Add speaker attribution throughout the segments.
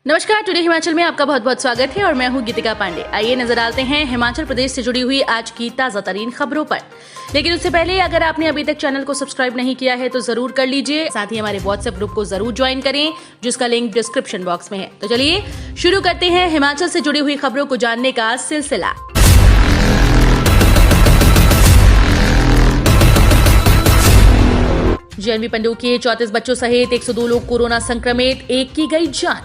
Speaker 1: नमस्कार, टुडे हिमाचल में आपका बहुत बहुत स्वागत है और मैं हूं गीतिका पांडे। आइए नजर डालते हैं हिमाचल प्रदेश से जुड़ी हुई आज की ताजा तरीन खबरों पर। लेकिन उससे पहले अगर आपने अभी तक चैनल को सब्सक्राइब नहीं किया है तो जरूर कर लीजिए। साथ ही हमारे व्हाट्सएप ग्रुप को जरूर ज्वाइन करें जिसका लिंक डिस्क्रिप्शन बॉक्स में है। तो चलिए शुरू करते हैं हिमाचल से जुड़ी हुई खबरों को जानने का सिलसिला। जेएनवी पंडोह के 34 बच्चों सहित 102 लोग कोरोना संक्रमित, एक की गई जान।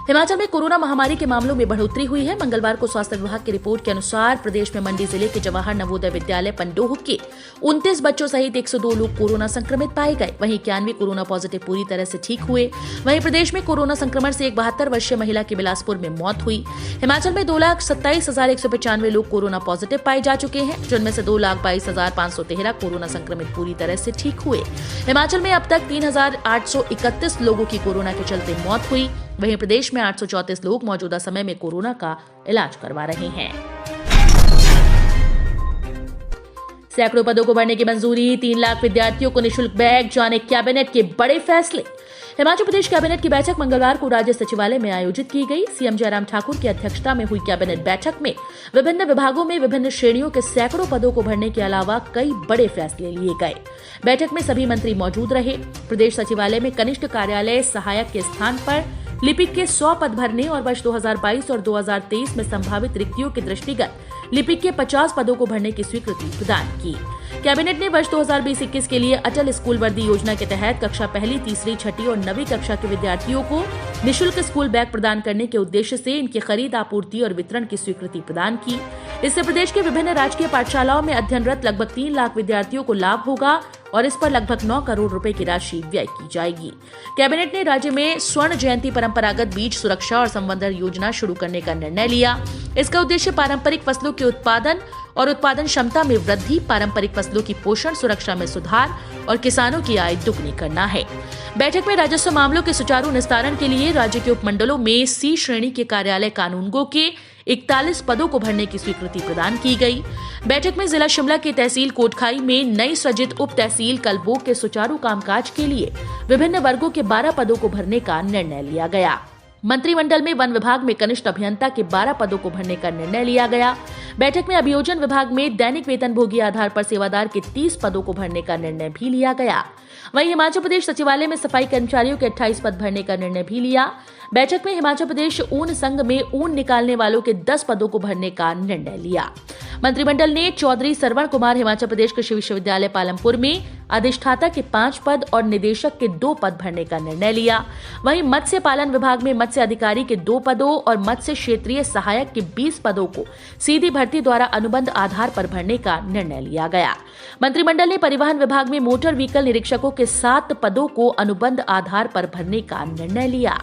Speaker 1: हिमाचल में कोरोना महामारी के मामलों में बढ़ोतरी हुई है। मंगलवार को स्वास्थ्य विभाग की रिपोर्ट के अनुसार प्रदेश में मंडी जिले के जवाहर नवोदय विद्यालय पंडोह के 29 बच्चों सहित 102 लोग कोरोना संक्रमित पाए गए। वहीं 91 कोरोना पॉजिटिव पूरी तरह से ठीक हुए। वहीं प्रदेश में कोरोना संक्रमण से एक 72 वर्षीय महिला की बिलासपुर में मौत हुई। हिमाचल में 2,27,195 लोग कोरोना पॉजिटिव पाए जा चुके हैं, जिनमें से 2,22,513 कोरोना संक्रमित पूरी तरह से ठीक हुए। हिमाचल में अब तक 3,831 लोगों की कोरोना के चलते मौत हुई। वहीं प्रदेश में 834 लोग मौजूदा समय में कोरोना का इलाज करवा रहे हैं। सैकड़ों पदों को भरने की मंजूरी, 3 लाख विद्यार्थियों को निःशुल्क बैग, जाने कैबिनेट के बड़े फैसले। हिमाचल प्रदेश कैबिनेट की बैठक मंगलवार को राज्य सचिवालय में आयोजित की गई। सीएम जयराम ठाकुर की अध्यक्षता में हुई कैबिनेट बैठक में विभिन्न विभागों में विभिन्न श्रेणियों के सैकड़ों पदों को भरने के अलावा कई बड़े फैसले लिए गए। बैठक में सभी मंत्री मौजूद रहे। प्रदेश सचिवालय में कनिष्ठ कार्यालय सहायक के स्थान पर लिपिक के 100 पद भरने और वर्ष 2022 और 2023 में संभावित रिक्तियों के दृष्टिगत लिपिक के 50 पदों को भरने की स्वीकृति प्रदान की। कैबिनेट ने वर्ष 2020-21 के लिए अटल स्कूल वर्दी योजना के तहत कक्षा पहली, तीसरी, छठी और 9वीं कक्षा के विद्यार्थियों को निःशुल्क स्कूल बैग प्रदान करने के उद्देश्य से इनकी खरीद, आपूर्ति और वितरण की स्वीकृति प्रदान की। इससे प्रदेश के विभिन्न राजकीय पाठशालाओं में अध्ययनरत लगभग 3 लाख विद्यार्थियों को लाभ होगा और इस पर लगभग 9 करोड़ रुपए की राशि व्यय की जाएगी। कैबिनेट ने राज्य में स्वर्ण जयंती परंपरागत बीज सुरक्षा और संवर्धन योजना शुरू करने का निर्णय लिया। इसका उद्देश्य पारंपरिक फसलों के उत्पादन और उत्पादन क्षमता में वृद्धि, पारंपरिक फसलों की पोषण सुरक्षा में सुधार और किसानों की आय दुगनी करना है। बैठक में राजस्व मामलों के सुचारू निस्तारण के लिए राज्य के उपमंडलों में सी श्रेणी के कार्यालय कानूनगो के 41 पदों को भरने की स्वीकृति प्रदान की गई। बैठक में जिला शिमला के तहसील कोटखाई में नई सृजित उप तहसील कलबोग के सुचारू कामकाज के लिए विभिन्न वर्गों के 12 पदों को भरने का निर्णय लिया गया। मंत्रिमंडल में वन विभाग में कनिष्ठ अभियंता के 12 पदों को भरने का निर्णय लिया गया। बैठक में अभियोजन विभाग में दैनिक वेतनभोगी आधार पर सेवादार के 30 पदों को भरने का निर्णय भी लिया गया। वहीं हिमाचल प्रदेश सचिवालय में सफाई कर्मचारियों के 28 पद भरने का निर्णय भी लिया। बैठक में हिमाचल प्रदेश ऊन संघ में ऊन निकालने वालों के 10 पदों को भरने का निर्णय लिया। मंत्रिमंडल ने चौधरी सरवण कुमार हिमाचल प्रदेश कृषि विश्वविद्यालय पालमपुर में अधिष्ठाता के 5 पद और निदेशक के 2 पद भरने का निर्णय लिया। वहीं मत्स्य पालन विभाग में मत्स्य अधिकारी के 2 पदों और मत्स्य क्षेत्रीय सहायक के 20 पदों को सीधी भर्ती द्वारा अनुबंध आधार पर भरने का निर्णय लिया गया। मंत्रिमंडल ने परिवहन विभाग में मोटर व्हीकल निरीक्षकों के 7 पदों को अनुबंध आधार पर भरने का निर्णय लिया।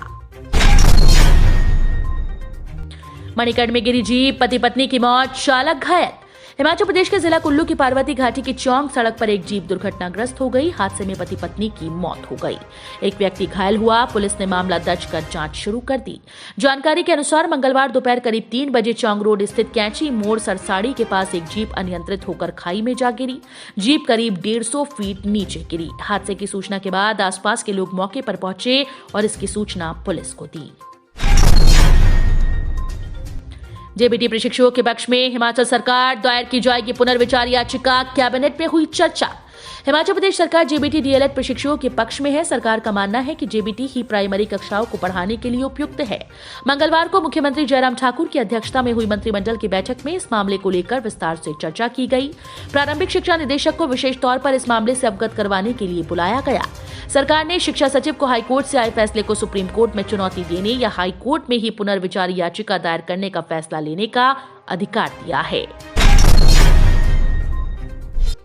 Speaker 1: मणिकर्ण में गिरी जीप, पति पत्नी की मौत, चालक घायल। हिमाचल प्रदेश के जिला कुल्लू की पार्वती घाटी की चौंग सड़क पर एक जीप दुर्घटनाग्रस्त हो गई। हादसे में पति पत्नी की मौत हो गई, एक व्यक्ति घायल हुआ। पुलिस ने मामला दर्ज कर जांच शुरू कर दी। जानकारी के अनुसार मंगलवार दोपहर करीब 3 बजे चौंग रोड स्थित कैंची मोड़ सरसाड़ी के पास एक जीप अनियंत्रित होकर खाई में जा गिरी। जीप करीब 150 फीट नीचे गिरी। हादसे की सूचना के बाद आसपास के लोग मौके पर पहुंचे और इसकी सूचना पुलिस को दी। जेबीटी प्रशिक्षुओं के पक्ष में हिमाचल सरकार दायर की जाएगी पुनर्विचार याचिका, कैबिनेट में हुई चर्चा। हिमाचल प्रदेश सरकार जेबीटी डीएलएड प्रशिक्षुओं के पक्ष में है। सरकार का मानना है कि जेबीटी ही प्राइमरी कक्षाओं को पढ़ाने के लिए उपयुक्त है। मंगलवार को मुख्यमंत्री जयराम ठाकुर की अध्यक्षता में हुई मंत्रिमंडल की बैठक में इस मामले को लेकर विस्तार से चर्चा की गई। प्रारंभिक शिक्षा निदेशक को विशेष तौर पर इस मामले से अवगत करवाने के लिए बुलाया गया। सरकार ने शिक्षा सचिव को हाईकोर्ट से आए फैसले को सुप्रीम कोर्ट में चुनौती देने या हाईकोर्ट में ही पुनर्विचार याचिका दायर करने का फैसला लेने का अधिकार दिया है।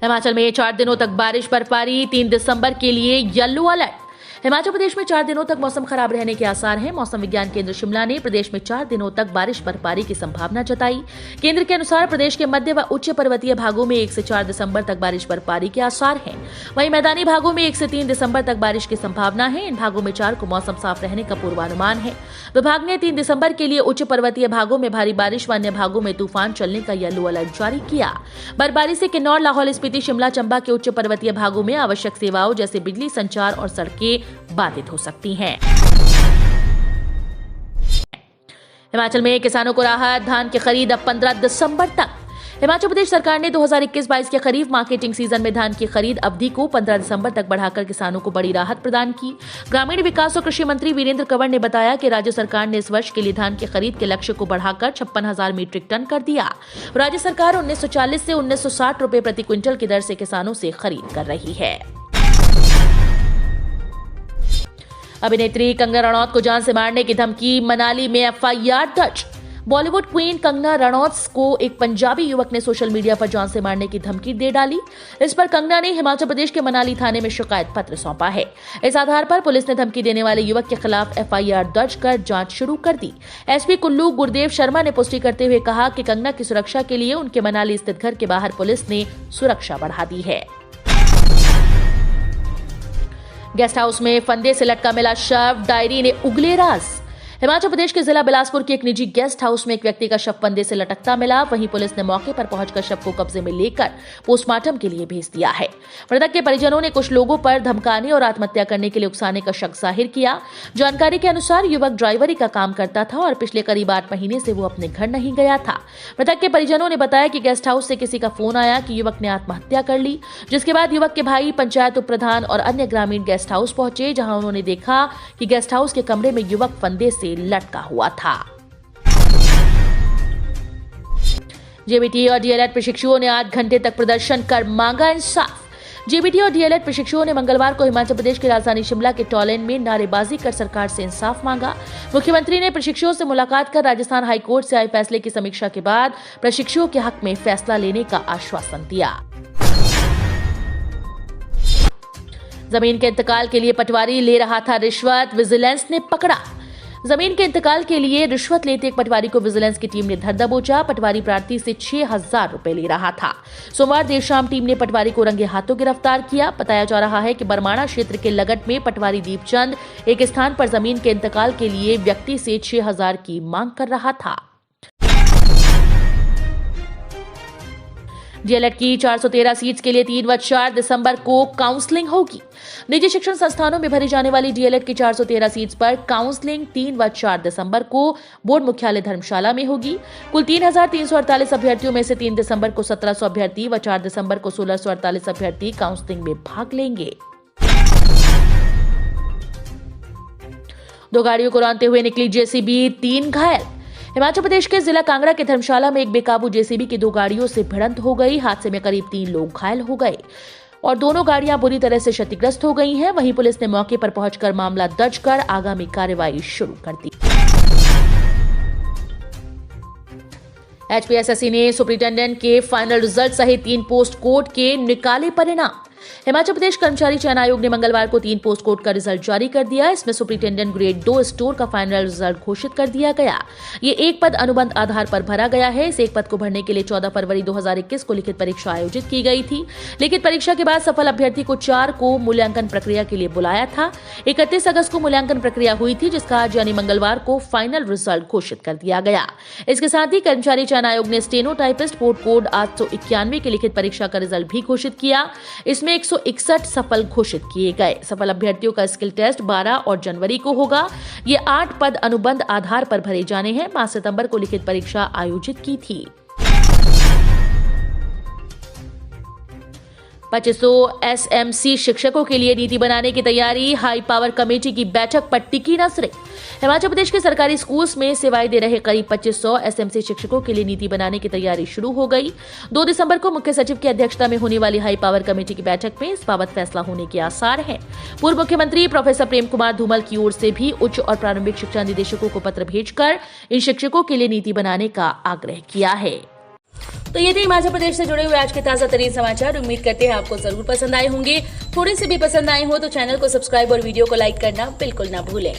Speaker 1: हिमाचल में 4 दिनों तक बारिश, बर्फबारी, 3 दिसंबर के लिए येलो अलर्ट। हिमाचल प्रदेश में 4 दिनों तक मौसम खराब रहने के आसार हैं। मौसम विज्ञान केंद्र शिमला ने प्रदेश में 4 दिनों तक बारिश, बर्फबारी की संभावना जताई। केंद्र के अनुसार प्रदेश के मध्य व उच्च पर्वतीय भागों में 1 से 4 दिसंबर तक बारिश, बर्फबारी के आसार हैं। वहीं मैदानी भागों में 1 से 3 दिसंबर तक बारिश की संभावना है। इन भागों में 4 को मौसम साफ रहने का पूर्वानुमान है। विभाग ने 3 दिसंबर के लिए उच्च पर्वतीय भागों में भारी बारिश व अन्य भागों में तूफान चलने का येलो अलर्ट जारी किया। बर्फबारी से किन्नौर, लाहौल स्पीति, शिमला, चंबा के उच्च पर्वतीय भागों में आवश्यक सेवाओं जैसे बिजली, संचार और सड़कें बाधित हो सकती हैं। हिमाचल में किसानों को राहत, धान की खरीद अब 15 दिसंबर तक। हिमाचल प्रदेश सरकार ने 2021-22 के खरीफ मार्केटिंग सीजन में धान की खरीद अवधि को 15 दिसंबर तक बढ़ाकर किसानों को बड़ी राहत प्रदान की। ग्रामीण विकास और कृषि मंत्री वीरेंद्र कंवर ने बताया कि राज्य सरकार ने इस वर्ष के लिए धान की खरीद के लक्ष्य को बढ़ाकर 56,000 मीट्रिक टन कर दिया। राज्य सरकार 1940 से 1960 रुपए प्रति क्विंटल की दर से किसानों से खरीद कर रही है। अभिनेत्री कंगना रनौत को जान से मारने की धमकी, मनाली में एफआईआर दर्ज। बॉलीवुड क्वीन कंगना रनौत को एक पंजाबी युवक ने सोशल मीडिया पर जान से मारने की धमकी दे डाली। इस पर कंगना ने हिमाचल प्रदेश के मनाली थाने में शिकायत पत्र सौंपा है। इस आधार पर पुलिस ने धमकी देने वाले युवक के खिलाफ एफआईआर दर्ज कर जांच शुरू कर दी। एसपी कुल्लू गुरदेव शर्मा ने पुष्टि करते हुए कहा कि कंगना की सुरक्षा के लिए उनके मनाली स्थित घर के बाहर पुलिस ने सुरक्षा बढ़ा दी है। गेस्ट हाउस में फंदे से लटका मिला शव, डायरी ने उगले राज। हिमाचल प्रदेश के जिला बिलासपुर के एक निजी गेस्ट हाउस में एक व्यक्ति का शव फंदे से लटकता मिला। वहीं पुलिस ने मौके पर पहुंचकर शव को कब्जे में लेकर पोस्टमार्टम के लिए भेज दिया है। मृतक के परिजनों ने कुछ लोगों पर धमकाने और आत्महत्या करने के लिए उकसाने का शक जाहिर किया। जानकारी के अनुसार युवक ड्राइवरी का काम करता था और पिछले करीब 8 महीने से वो अपने घर नहीं गया था। मृतक के परिजनों ने बताया कि गेस्ट हाउस से किसी का फोन आया कि युवक ने आत्महत्या कर ली, जिसके बाद युवक के भाई, पंचायत उप प्रधान और अन्य ग्रामीण गेस्ट हाउस पहुंचे, जहां उन्होंने देखा कि गेस्ट हाउस के कमरे में युवक फंदे से लटका हुआ था। जेबीटी और डीएलएड प्रशिक्षुओं ने 8 घंटे तक प्रदर्शन कर मांगा इंसाफ। जेबीटी और डीएलएड प्रशिक्षुओं ने मंगलवार को हिमाचल प्रदेश की राजधानी शिमला के टॉलेन में नारेबाजी कर सरकार से इंसाफ मांगा। मुख्यमंत्री ने प्रशिक्षुओं से मुलाकात कर राजस्थान हाईकोर्ट से आए फैसले की समीक्षा के बाद प्रशिक्षुओं के हक में फैसला लेने का आश्वासन दिया। जमीन के इंतकाल के लिए पटवारी ले रहा था रिश्वत, विजिलेंस ने पकड़ा। जमीन के इंतकाल के लिए रिश्वत लेते एक पटवारी को विजिलेंस की टीम ने धर दबोचा। पटवारी प्रार्थी से 6,000 रुपए ले रहा था। सोमवार देर शाम टीम ने पटवारी को रंगे हाथों गिरफ्तार किया। बताया जा रहा है कि बरमाणा क्षेत्र के लगट में पटवारी दीपचंद एक स्थान पर जमीन के इंतकाल के लिए व्यक्ति से 6,000 की मांग कर रहा था। डीएलएड की 413 सीट्स के लिए 3 व 4 दिसंबर को काउंसलिंग होगी। निजी शिक्षण संस्थानों में भरी जाने वाली डीएलएड की 413 सीट्स पर काउंसलिंग 3 व 4 दिसंबर को बोर्ड मुख्यालय धर्मशाला में होगी। कुल 3,348 अभ्यर्थियों में से 3 दिसंबर को 1,700 अभ्यर्थी व 4 दिसंबर को 1,648 अभ्यर्थी काउंसलिंग में भाग लेंगे। 2 गाड़ियों को रौंदते हुए निकली जेसीबी, 3 घायल। हिमाचल प्रदेश के जिला कांगड़ा के धर्मशाला में एक बेकाबू जेसीबी की 2 गाड़ियों से भिड़ंत हो गई। हादसे में करीब 3 लोग घायल हो गए और दोनों गाड़ियां बुरी तरह से क्षतिग्रस्त हो गई हैं। वहीं पुलिस ने मौके पर पहुंचकर मामला दर्ज कर आगामी कार्रवाई शुरू कर दी। एचपीएसएससी ने सुपरिटेंडेंट के फाइनल रिजल्ट सहित 3 पोस्ट कोड के निकाले परिणाम। हिमाचल प्रदेश कर्मचारी चयन आयोग ने मंगलवार को 3 पोस्ट कोड का रिजल्ट जारी कर दिया। इसमें सुपरिटेंडेंट ग्रेड 2 स्टोर का फाइनल रिजल्ट घोषित कर दिया गया। ये एक पद अनुबंध आधार पर भरा गया है। इस एक पद को भरने के लिए 14 फरवरी 2021 को लिखित परीक्षा आयोजित की गई थी। लिखित परीक्षा के बाद सफल अभ्यर्थी को 4 को मूल्यांकन प्रक्रिया के लिए बुलाया था। 31 अगस्त को मूल्यांकन प्रक्रिया हुई थी, जिसका आज यानी मंगलवार को फाइनल रिजल्ट घोषित कर दिया गया। इसके साथ ही कर्मचारी चयन आयोग ने स्टेनोटाइपिस्ट पोस्ट कोड 891 की लिखित परीक्षा का रिजल्ट भी घोषित किया। इसमें 161 सफल घोषित किए गए। सफल अभ्यर्थियों का स्किल टेस्ट 12 और जनवरी को होगा। ये 8 पद अनुबंध आधार पर भरे जाने हैं। 5 सितंबर को लिखित परीक्षा आयोजित की थी। 2500 एसएमसी शिक्षकों के लिए नीति बनाने की तैयारी। हाई पावर कमेटी की बैठक पर टिकी नजरें। हिमाचल प्रदेश के सरकारी स्कूल्स में सेवाएं दे रहे करीब 2500 एसएमसी शिक्षकों के लिए नीति बनाने की तैयारी शुरू हो गई। 2 दिसंबर को मुख्य सचिव की अध्यक्षता में होने वाली हाई पावर कमेटी की बैठक में इस बाबत फैसला होने के आसार हैं। पूर्व मुख्यमंत्री प्रोफेसर प्रेम कुमार धूमल की ओर से भी उच्च और प्रारंभिक शिक्षा निदेशकों को पत्र भेजकर इन शिक्षकों के लिए नीति बनाने का आग्रह किया है। तो ये थे हिमाचल प्रदेश से जुड़े हुए आज के ताजा तरीन समाचार। उम्मीद करते हैं आपको जरूर पसंद आए होंगे। थोड़े से भी पसंद आए हो तो चैनल को सब्सक्राइब और वीडियो को लाइक करना बिल्कुल ना भूलें।